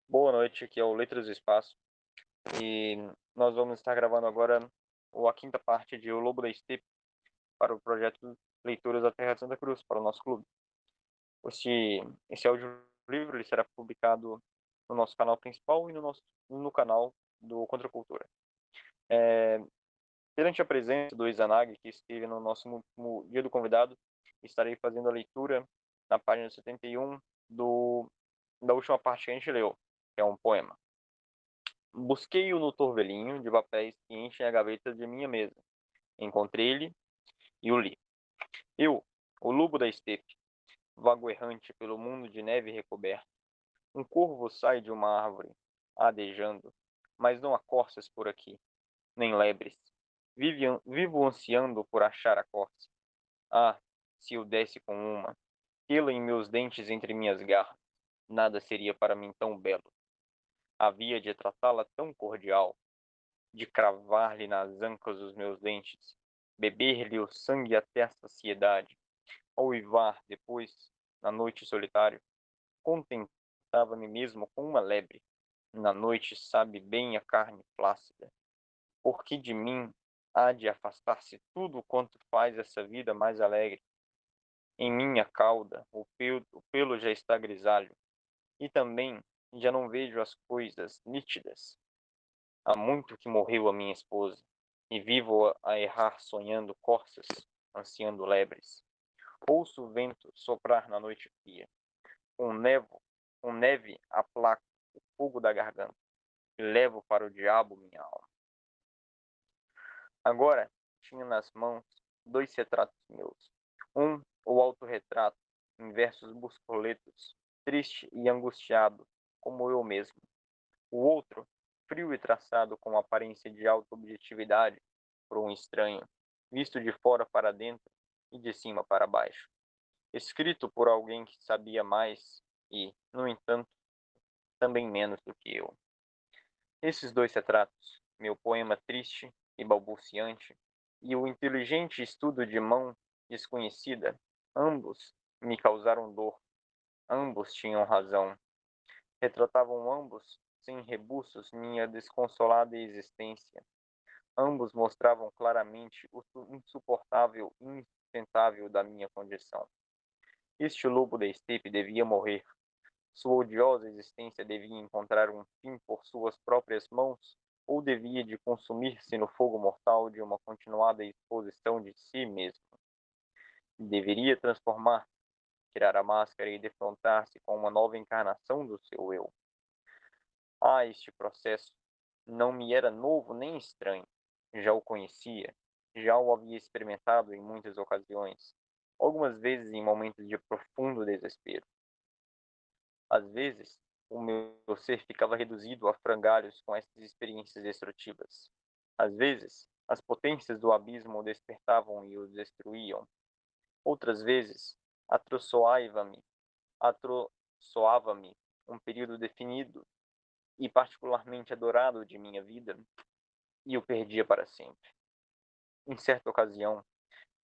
Boa noite, aqui é o Letras do Espaço e nós vamos estar gravando agora a quinta parte de O Lobo da Estepe para o projeto Leituras da Terra de Santa Cruz, para o nosso clube. Esse, esse audiolivro ele será publicado no nosso canal principal e no canal do Contracultura. É, Perante a presença do Izanagi, que esteve no nosso último dia do convidado, estarei fazendo a leitura na página 71 da última parte que a gente leu, que é um poema. Busquei-o no torvelinho de papéis que enchem a gaveta de minha mesa. Encontrei-lhe e o li. Eu, o lobo da estepe, vago errante pelo mundo de neve recoberto. Um corvo sai de uma árvore, adejando, mas não há corças por aqui, nem lebres. Vivo ansiando por achar a corça. Ah, se eu desse com uma, tê-la em meus dentes entre minhas garras, nada seria para mim tão belo. Havia de tratá-la tão cordial, de cravar-lhe nas ancas os meus dentes, beber-lhe o sangue até a saciedade, ao uivar depois, na noite solitário, contentava-me mesmo com uma lebre. Na noite sabe bem a carne flácida, porque de mim há de afastar-se tudo quanto faz essa vida mais alegre. Em minha cauda o pelo já está grisalho, e também já não vejo as coisas nítidas. Há muito que morreu a minha esposa, e vivo a errar sonhando corças, ansiando lebres. Ouço o vento soprar na noite fria. Com neve aplaco o fogo da garganta, e levo para o diabo minha alma. Agora tinha nas mãos dois retratos meus. Um, o autorretrato, em versos buscoletos, triste e angustiado, como eu mesmo. O outro, frio e traçado com aparência de auto-objetividade por um estranho, visto de fora para dentro e de cima para baixo. Escrito por alguém que sabia mais e, no entanto, também menos do que eu. Esses dois retratos, meu poema triste e balbuciante, e o inteligente estudo de mão desconhecida, ambos me causaram dor, ambos tinham razão. Retratavam ambos, sem rebuços, minha desconsolada existência. Ambos mostravam claramente o insuportável e insustentável da minha condição. Este lobo da estepe devia morrer. Sua odiosa existência devia encontrar um fim por suas próprias mãos, ou devia de consumir-se no fogo mortal de uma continuada exposição de si mesmo. Deveria transformar, tirar a máscara e defrontar-se com uma nova encarnação do seu eu. Ah, este processo não me era novo nem estranho. Já o conhecia, já o havia experimentado em muitas ocasiões, algumas vezes em momentos de profundo desespero. Às vezes, o meu ser ficava reduzido a frangalhos com essas experiências destrutivas. Às vezes, as potências do abismo o despertavam e o destruíam. Outras vezes, atroçoava-me, atroçoava-me um período definido e particularmente adorado de minha vida, e o perdia para sempre. Em certa ocasião,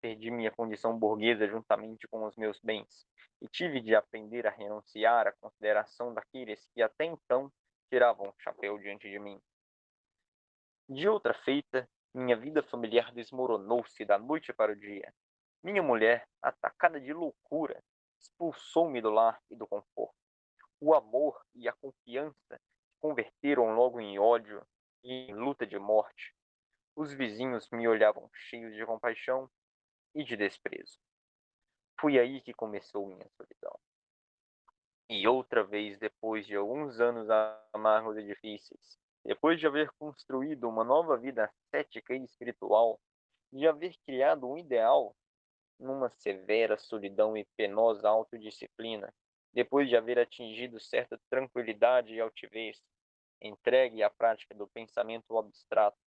perdi minha condição burguesa juntamente com os meus bens, e tive de aprender a renunciar à consideração daqueles que até então tiravam o chapéu diante de mim. De outra feita, minha vida familiar desmoronou-se da noite para o dia. Minha mulher, atacada de loucura, expulsou-me do lar e do conforto. O amor e a confiança se converteram logo em ódio e em luta de morte. Os vizinhos me olhavam cheios de compaixão e de desprezo. Foi aí que começou minha solidão. E outra vez, depois de alguns anos amargos e difíceis, depois de haver construído uma nova vida ascética e espiritual, de haver criado um ideal numa severa solidão e penosa autodisciplina, depois de haver atingido certa tranquilidade e altivez, entregue à prática do pensamento abstrato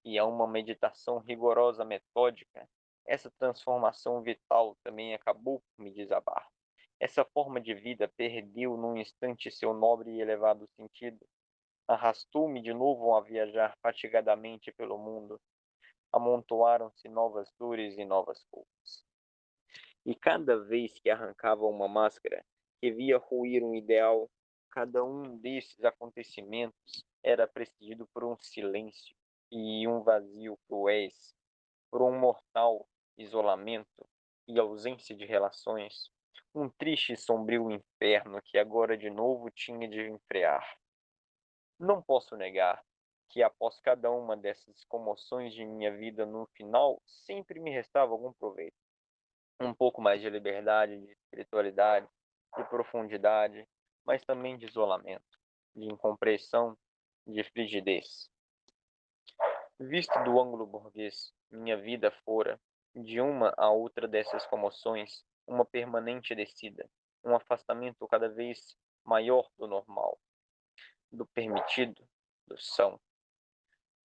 e a uma meditação rigorosa metódica, essa transformação vital também acabou por me desabar. Essa forma de vida perdeu num instante seu nobre e elevado sentido. Arrastou-me de novo a viajar fatigadamente pelo mundo. Amontoaram-se novas dores e novas culpas. E cada vez que arrancava uma máscara, que via ruir um ideal, Cada um desses acontecimentos era precedido por um silêncio e um vazio cruéis, por um mortal isolamento e ausência de relações, um triste e sombrio inferno que agora de novo tinha de enfrear. Não posso negar que após cada uma dessas comoções de minha vida, no final, sempre me restava algum proveito. Um pouco mais de liberdade, de espiritualidade, de profundidade, mas também de isolamento, de incompreensão, de frigidez. Visto do ângulo burguês, minha vida fora, de uma a outra dessas comoções, uma permanente descida, um afastamento cada vez maior do normal, do permitido, do são.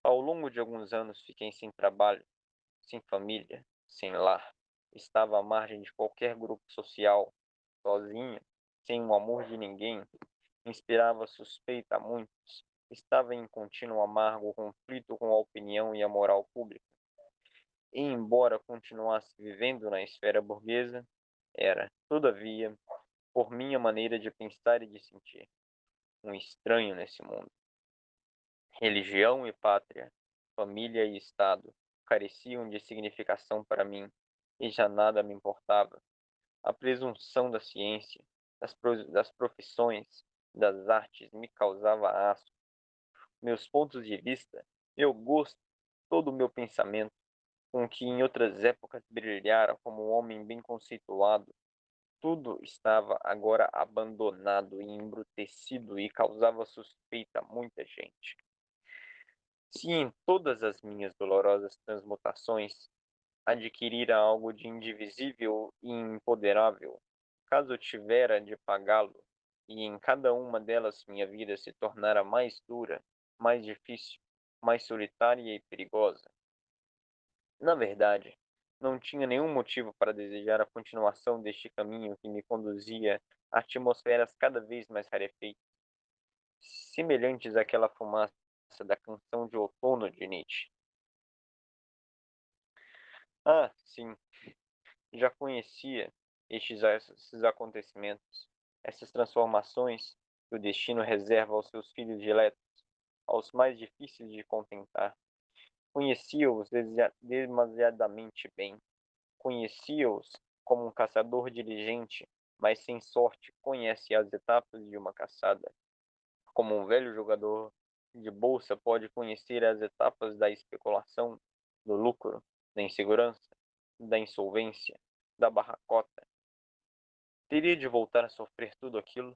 Ao longo de alguns anos fiquei sem trabalho, sem família, sem lar. Estava à margem de qualquer grupo social, sozinho, sem o amor de ninguém, inspirava suspeita a muitos. Estava em contínuo amargo conflito com a opinião e a moral pública. E embora continuasse vivendo na esfera burguesa, era, todavia, por minha maneira de pensar e de sentir, um estranho nesse mundo. Religião e pátria, família e Estado careciam de significação para mim, e já nada me importava. A presunção da ciência, das profissões, das artes me causava asco. Meus pontos de vista, meu gosto, todo o meu pensamento, com que em outras épocas brilhara como um homem bem conceituado, tudo estava agora abandonado e embrutecido e causava suspeita a muita gente. Se em todas as minhas dolorosas transmutações adquirira algo de indivisível e imponderável, caso eu tivera de pagá-lo, e em cada uma delas minha vida se tornara mais dura, mais difícil, mais solitária e perigosa. Na verdade, não tinha nenhum motivo para desejar a continuação deste caminho que me conduzia a atmosferas cada vez mais rarefeitas, semelhantes àquela fumaça da canção de outono de Nietzsche. Ah, sim, já conhecia esses acontecimentos, essas transformações que o destino reserva aos seus filhos diletos, aos mais difíceis de contentar. Conhecia-os demasiadamente bem. Conhecia-os como um caçador diligente, mas sem sorte conhece as etapas de uma caçada. Como um velho jogador de bolsa pode conhecer as etapas da especulação, do lucro, da insegurança, da insolvência, da barracota. Teria de voltar a sofrer tudo aquilo,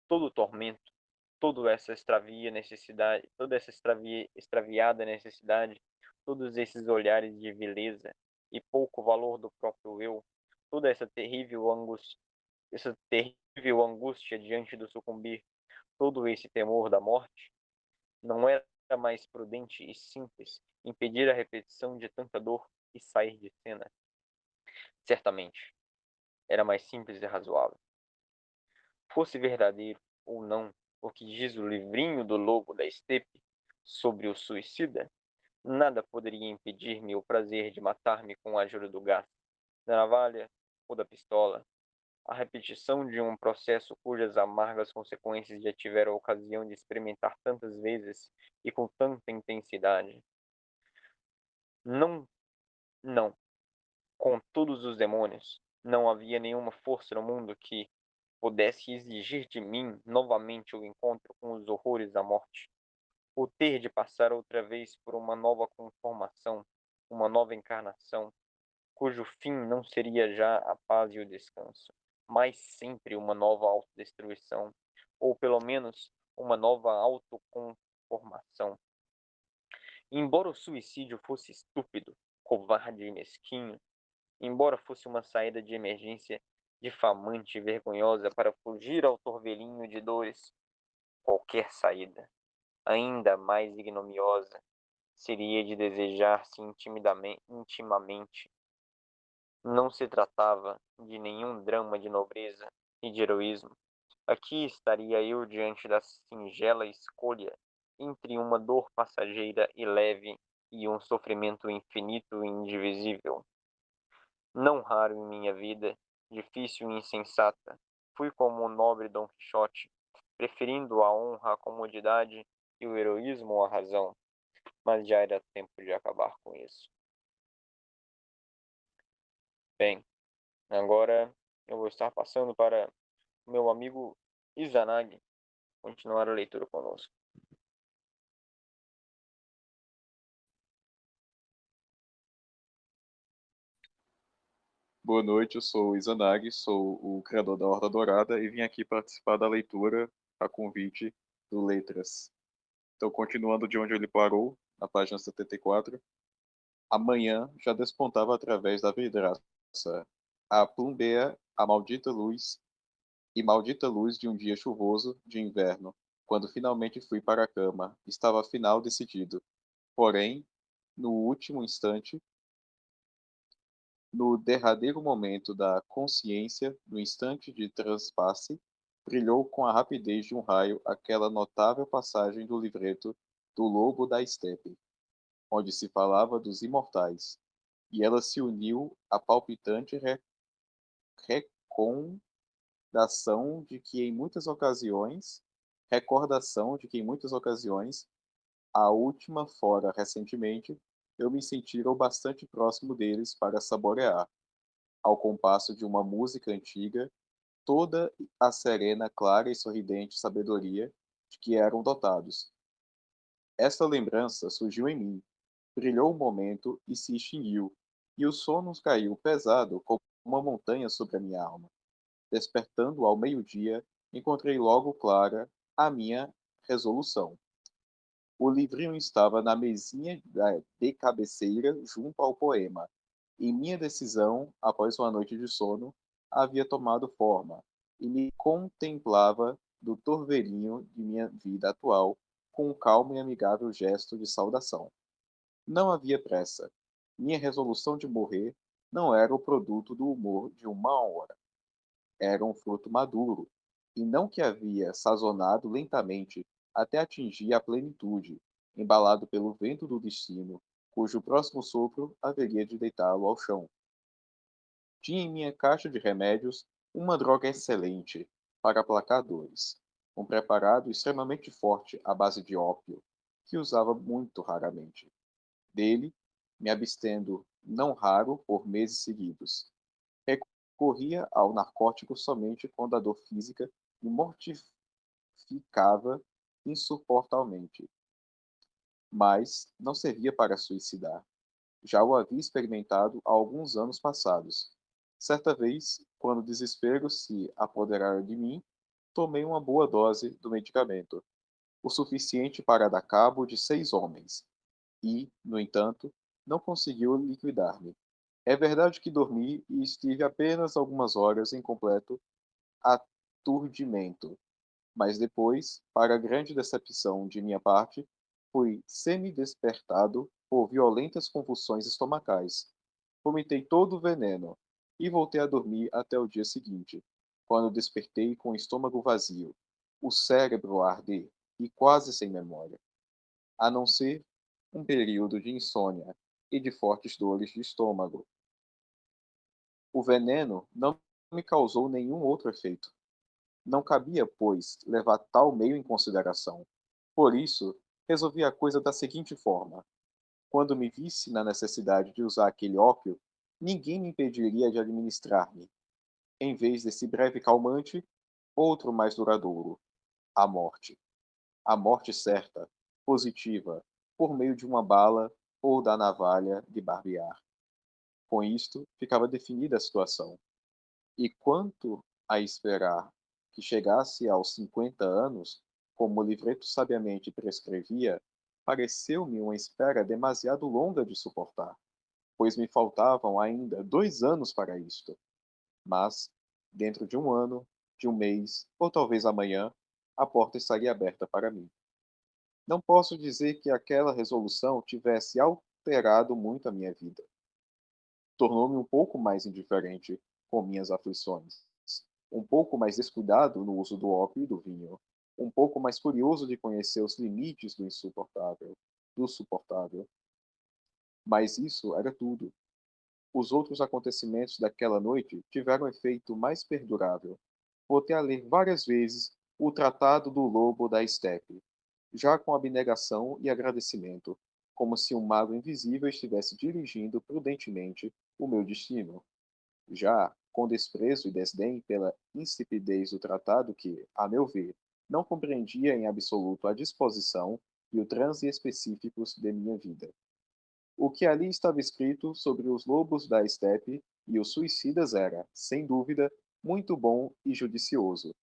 todo o tormento, toda essa extraviada necessidade, todos esses olhares de vileza e pouco valor do próprio eu, toda essa terrível angústia diante do sucumbir, todo esse temor da morte. Não era mais prudente e simples impedir a repetição de tanta dor e sair de cena? Certamente, era mais simples e razoável. Fosse verdadeiro ou não o que diz o livrinho do lobo da estepe sobre o suicida, nada poderia impedir-me o prazer de matar-me com a ajuda do gás, da navalha ou da pistola, a repetição de um processo cujas amargas consequências já tivera a ocasião de experimentar tantas vezes e com tanta intensidade. Não, não, com todos os demônios, não havia nenhuma força no mundo que pudesse exigir de mim novamente o encontro com os horrores da morte, o ter de passar outra vez por uma nova conformação, uma nova encarnação, cujo fim não seria já a paz e o descanso, mas sempre uma nova autodestruição, ou pelo menos uma nova autoconformação. Embora o suicídio fosse estúpido, covarde e mesquinho, embora fosse uma saída de emergência difamante e vergonhosa para fugir ao torvelinho de dores, qualquer saída, ainda mais ignominiosa, seria de desejar-se intimamente. Não se tratava de nenhum drama de nobreza e de heroísmo. Aqui estaria eu diante da singela escolha entre uma dor passageira e leve e um sofrimento infinito e indivisível. Não raro em minha vida, difícil e insensata, fui como o nobre Dom Quixote, preferindo a honra à comodidade e o heroísmo à razão, mas já era tempo de acabar com isso. Bem, agora eu vou estar passando para o meu amigo Izanagi continuar a leitura conosco. Boa noite, eu sou o Izanagi, sou o criador da Horda Dourada e vim aqui participar da leitura a convite do Letras. Então, continuando de onde ele parou, na página 74, amanhã já despontava através da vidraça a plumbea, a maldita luz de um dia chuvoso de inverno, quando finalmente fui para a cama. Estava afinal decidido. Porém, no último instante, no derradeiro momento da consciência, no instante de transpasse, brilhou com a rapidez de um raio aquela notável passagem do livreto do Lobo da Estepe, onde se falava dos imortais, e ela se uniu à palpitante recordação de que em muitas ocasiões, recordação de que em muitas ocasiões, a última fora recentemente, eu me sentira o bastante próximo deles para saborear, ao compasso de uma música antiga, toda a serena, clara e sorridente sabedoria de que eram dotados. Esta lembrança surgiu em mim, brilhou um momento e se extinguiu, e o sono caiu pesado como uma montanha sobre a minha alma. Despertando ao meio-dia, encontrei logo clara a minha resolução. O livrinho estava na mesinha de cabeceira junto ao poema, e minha decisão, após uma noite de sono, havia tomado forma, e me contemplava do torvelinho de minha vida atual com um calmo e amigável gesto de saudação. Não havia pressa. Minha resolução de morrer não era o produto do humor de uma hora. Era um fruto maduro, e não que havia sazonado lentamente até atingir a plenitude, embalado pelo vento do destino, cujo próximo sopro haveria de deitá-lo ao chão. Tinha em minha caixa de remédios uma droga excelente para aplacar dores, um preparado extremamente forte à base de ópio, que usava muito raramente. Dele, me abstendo não raro por meses seguidos. Recorria ao narcótico somente quando a dor física me mortificava insuportavelmente, mas não servia para suicidar. Já o havia experimentado há alguns anos passados. Certa vez, quando o desespero se apoderara de mim, tomei uma boa dose do medicamento, o suficiente para dar cabo de 6 homens, e, no entanto, não conseguiu liquidar-me. É verdade que dormi e estive apenas algumas horas em completo aturdimento, mas depois, para grande decepção de minha parte, fui semi-despertado por violentas convulsões estomacais. Vomitei todo o veneno e voltei a dormir até o dia seguinte, quando despertei com o estômago vazio, o cérebro a arder e quase sem memória, a não ser um período de insônia e de fortes dores de estômago. O veneno não me causou nenhum outro efeito. Não cabia, pois, levar tal meio em consideração. Por isso, resolvi a coisa da seguinte forma: quando me visse na necessidade de usar aquele ópio, ninguém me impediria de administrar-me, em vez desse breve calmante, outro mais duradouro: a morte. A morte certa, positiva, por meio de uma bala ou da navalha de barbear. Com isto, ficava definida a situação. E quanto a esperar que chegasse aos 50 anos, como o livreto sabiamente prescrevia, pareceu-me uma espera demasiado longa de suportar, pois me faltavam ainda 2 anos para isto. Mas, dentro de um ano, de um mês, ou talvez amanhã, a porta estaria aberta para mim. Não posso dizer que aquela resolução tivesse alterado muito a minha vida. Tornou-me um pouco mais indiferente com minhas aflições, um pouco mais descuidado no uso do ópio e do vinho, um pouco mais curioso de conhecer os limites do suportável. Mas isso era tudo. Os outros acontecimentos daquela noite tiveram um efeito mais perdurável. Voltei a ler várias vezes o Tratado do Lobo da Estepe, já com abnegação e agradecimento, como se um mago invisível estivesse dirigindo prudentemente o meu destino. Já com desprezo e desdém pela insipidez do tratado que, a meu ver, não compreendia em absoluto a disposição e o transe específicos de minha vida. O que ali estava escrito sobre os lobos da estepe e os suicidas era, sem dúvida, muito bom e judicioso.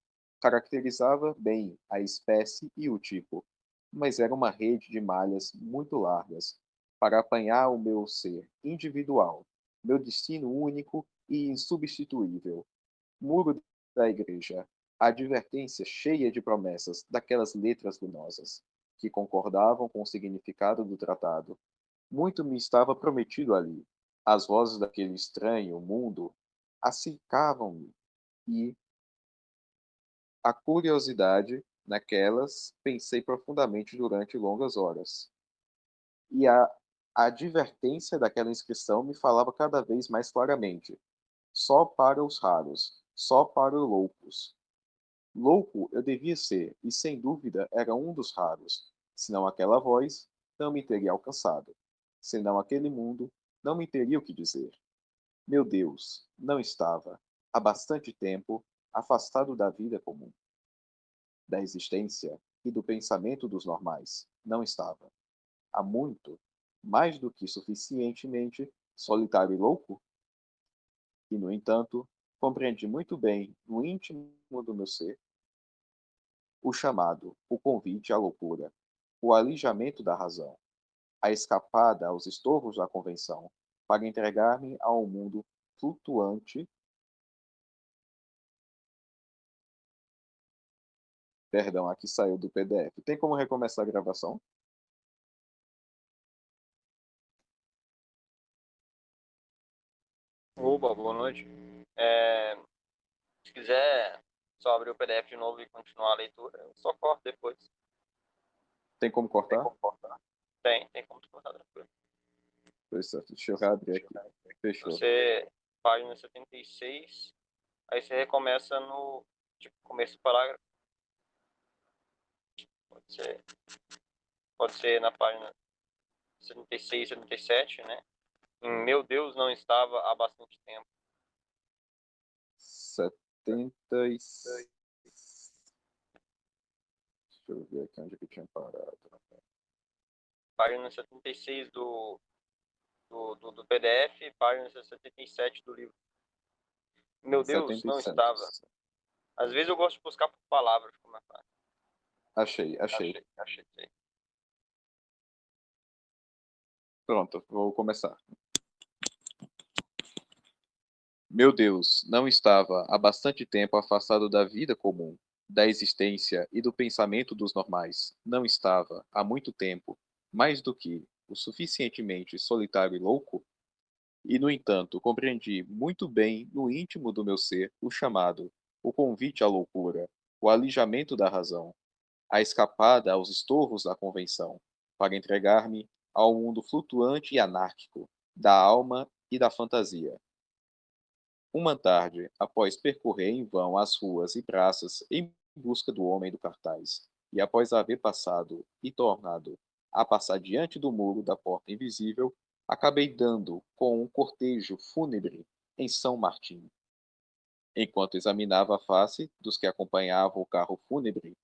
Caracterizava bem a espécie e o tipo, mas era uma rede de malhas muito largas para apanhar o meu ser individual, meu destino único e insubstituível. Muro da igreja, a advertência cheia de promessas daquelas letras luminosas, que concordavam com o significado do tratado. Muito me estava prometido ali. As vozes daquele estranho mundo acercavam-me e a curiosidade naquelas pensei profundamente durante longas horas. E a advertência daquela inscrição me falava cada vez mais claramente. Só para os raros, só para os loucos. Louco eu devia ser, e sem dúvida era um dos raros. Senão aquela voz não me teria alcançado. Senão aquele mundo não me teria o que dizer. Meu Deus, não estava, há bastante tempo, afastado da vida comum, da existência e do pensamento dos normais. Não estava. Há muito, mais do que suficientemente, solitário e louco? E, no entanto, compreendi muito bem, no íntimo do meu ser, o chamado, o convite à loucura, o alijamento da razão, a escapada aos estorvos da convenção, para entregar-me a um mundo flutuante. Perdão, aqui saiu do PDF. Tem como recomeçar a gravação? Oba, boa noite. É, se quiser só abrir o PDF de novo e continuar a leitura, eu só corto depois. Tem como Tem cortar? como cortar? Tem como cortar tranquilo. Pois certo, deixa eu reabrir aqui. Fechou. Você, página 76, aí você recomeça no tipo, começo do parágrafo. Pode ser, pode ser na página 76, 77, né? Em Meu Deus não estava há bastante tempo. 76. Deixa eu ver aqui onde é que eu tinha parado. Página 76 do PDF, página 77 do livro. Meu Deus, não 77. estava. Às vezes eu gosto de buscar por palavras, como é fácil. Achei. Achei. Pronto, vou começar. Meu Deus, não estava há bastante tempo afastado da vida comum, da existência e do pensamento dos normais. Não estava, há muito tempo, mais do que o suficientemente solitário e louco? E, no entanto, compreendi muito bem no íntimo do meu ser o chamado, o convite à loucura, o alijamento da razão, a escapada aos estorvos da convenção, para entregar-me ao mundo flutuante e anárquico da alma e da fantasia. Uma tarde, após percorrer em vão as ruas e praças em busca do homem do cartaz, e após haver passado e tornado a passar diante do muro da porta invisível, acabei dando com um cortejo fúnebre em São Martim. Enquanto examinava a face dos que acompanhavam o carro fúnebre,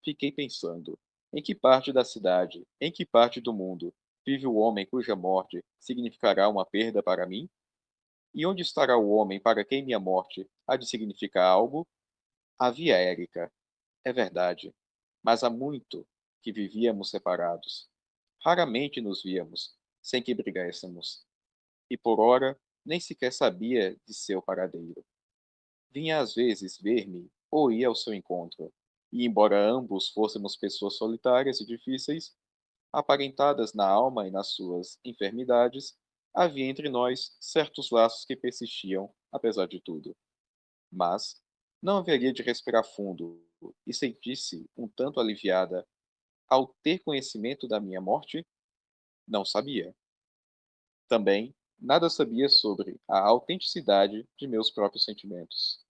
fiquei pensando: em que parte da cidade, em que parte do mundo, vive o homem cuja morte significará uma perda para mim? E onde estará o homem para quem minha morte há de significar algo? Havia Érica, é verdade, mas há muito que vivíamos separados. Raramente nos víamos, sem que brigássemos, e por ora nem sequer sabia de seu paradeiro. Vinha às vezes ver-me ou ia ao seu encontro, e embora ambos fôssemos pessoas solitárias e difíceis, aparentadas na alma e nas suas enfermidades, havia entre nós certos laços que persistiam, apesar de tudo. Mas não haveria de respirar fundo e sentir-se um tanto aliviada ao ter conhecimento da minha morte? Não sabia. Também nada sabia sobre a autenticidade de meus próprios sentimentos.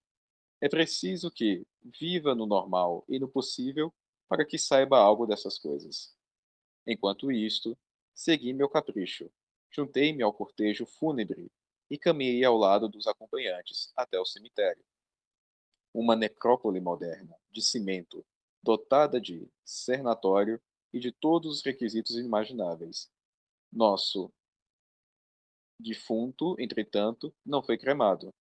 É preciso que viva no normal e no possível para que saiba algo dessas coisas. Enquanto isto, segui meu capricho. Juntei-me ao cortejo fúnebre e caminhei ao lado dos acompanhantes até o cemitério. Uma necrópole moderna, de cimento, dotada de cernatório e de todos os requisitos imagináveis. Nosso defunto, entretanto, não foi cremado.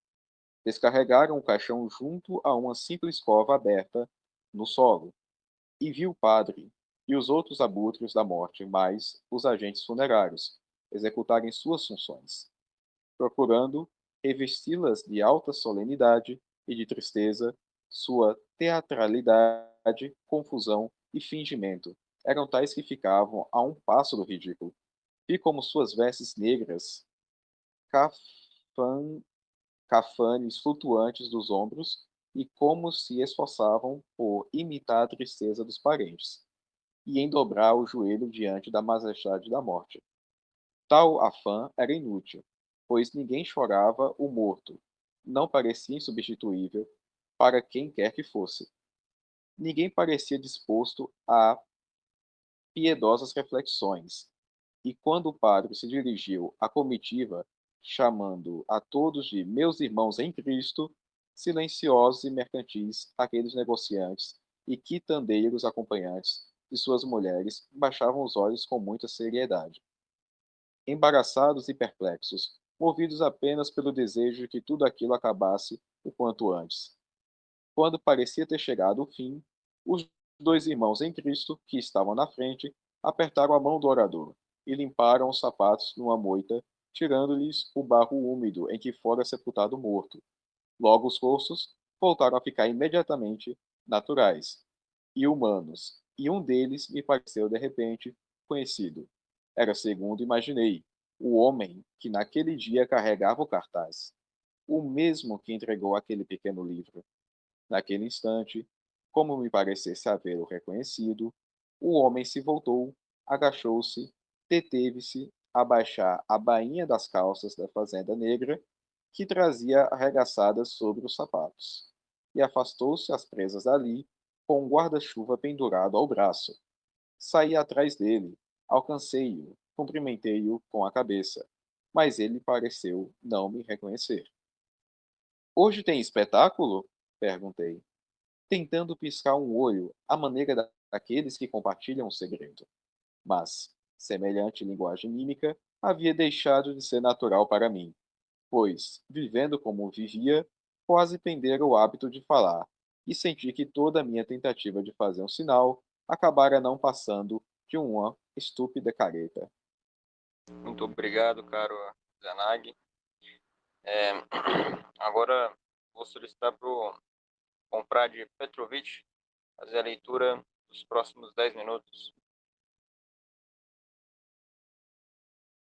Descarregaram o caixão junto a uma simples cova aberta no solo, e viu o padre e os outros abutres da morte, mais os agentes funerários, executarem suas funções, procurando revesti-las de alta solenidade e de tristeza. Sua teatralidade, confusão e fingimento eram tais que ficavam a um passo do ridículo. Vi como suas vestes negras, cafan cafanes flutuantes dos ombros, e como se esforçavam por imitar a tristeza dos parentes, e em dobrar o joelho diante da majestade da morte. Tal afã era inútil, pois ninguém chorava o morto, não parecia insubstituível para quem quer que fosse. Ninguém parecia disposto a piedosas reflexões, e quando o padre se dirigiu à comitiva, chamando a todos de meus irmãos em Cristo, silenciosos e mercantis, aqueles negociantes e quitandeiros acompanhantes de suas mulheres baixavam os olhos com muita seriedade. Embaraçados e perplexos, movidos apenas pelo desejo de que tudo aquilo acabasse o quanto antes. Quando parecia ter chegado o fim, os dois irmãos em Cristo, que estavam na frente, apertaram a mão do orador e limparam os sapatos numa moita, tirando-lhes o barro úmido em que fora sepultado morto. Logo os rostos voltaram a ficar imediatamente naturais e humanos, e um deles me pareceu de repente conhecido. Era, segundo imaginei, o homem que naquele dia carregava o cartaz, o mesmo que entregou aquele pequeno livro. Naquele instante, como me parecesse havê-lo reconhecido, o homem se voltou, agachou-se, deteve-se a baixar a bainha das calças da fazenda negra, que trazia arregaçadas sobre os sapatos, e afastou-se às presas dali, com um guarda-chuva pendurado ao braço. Saí atrás dele, alcancei-o, cumprimentei-o com a cabeça, mas ele pareceu não me reconhecer. Hoje tem espetáculo? Perguntei, tentando piscar um olho à maneira daqueles que compartilham um segredo. Mas, semelhante linguagem mímica havia deixado de ser natural para mim, pois, vivendo como vivia, quase pendera o hábito de falar, e senti que toda a minha tentativa de fazer um sinal acabara não passando de uma estúpida careta. Muito obrigado, caro Zanag. Agora vou solicitar para o Comprade Petrovic fazer a leitura dos próximos 10 minutos.